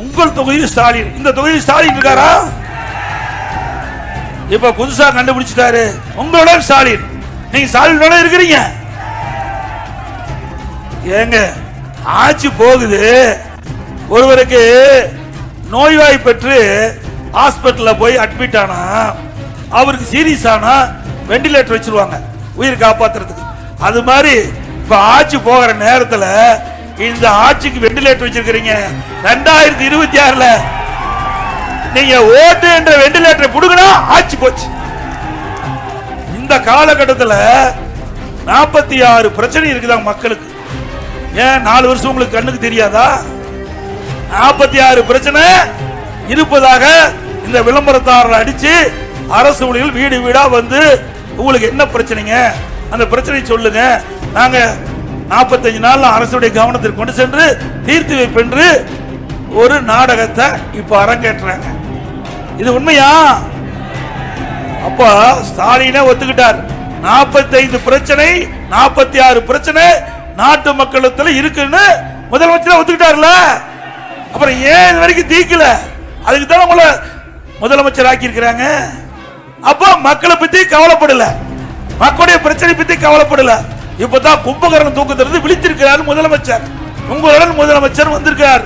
உங்கள் தொகுதியில் ஸ்டாலின், இந்த தொகுதியில் ஸ்டாலின் இருக்காரா? இப்ப புதுசா கண்டுபிடிச்சிட்டாரு உங்களோட ஸ்டாலின். நீங்க ஸ்டாலினோட இருக்கிறீங்க. ஏங்க ஆட்சி போகுது, ஒருவருக்கு நோய்வாய் பெற்று ஹாஸ்பிட்டல்ல போய் அட்மிட் ஆனா, அவருக்கு சீரியஸ் ஆனா வெண்டிலேட்டர் வச்சிருவாங்க உயிர் காப்பாத்துறதுக்கு. அது மாதிரி இப்ப ஆட்சி போகிற நேரத்தில் இந்த ஆட்சிக்கு வெண்டிலேட்டர் வச்சிருக்கிறீங்க. 2026ல நீங்க ஓட்டு என்ற வெண்டிலேட்டரை புடுங்கினா ஆட்சி போச்சு. இந்த காலகட்டத்தில் 46 பிரச்சனை இருக்குதா மக்களுக்கு. ஏன் 4 வருஷம் உங்களுக்கு கண்ணுக்கு தெரியாதா? 46 பிரச்சனை இருப்பதாக இந்த விளம்பரத்தாரர் அடிச்சு அரசு ஊழியர்கள் வீடு வீடா வந்து உங்களுக்கு என்ன பிரச்சனைங்க அந்த பிரச்சனை சொல்லுங்க, நாங்க 45 நாள் அரசுடைய கவனத்திற்கு கொண்டு சென்று தீர்த்து வைப்பென்று ஒரு நாடகத்தை இப்ப அரங்கேற்றாங்க. இது உண்மையா? அப்ப ஸ்டாலினே ஒத்துக்கிட்டார். 45 பிரச்சனை 46 பிரச்சனை நாட்டு மக்களிடத்தில் இருக்குன்னு முதலமைச்சர் ஒத்துக்கிட்டார்ல. அப்புறம் ஏன் இது வரைக்கும் தீக்கல? அதுக்கு தான் உங்களை முதலமைச்சர் ஆக்கி இருக்கிறாங்க. அப்ப மக்களை பத்தி கவலைப்படல, மக்களுடைய பிரச்சனை பத்தி கவலைப்படல. இப்பதான் கும்பகரணம் தூக்கத்திலிருந்து விழித்திருக்கிறார் முதலமைச்சர். உங்களுடன் முதலமைச்சர் வந்திருக்கிறார்.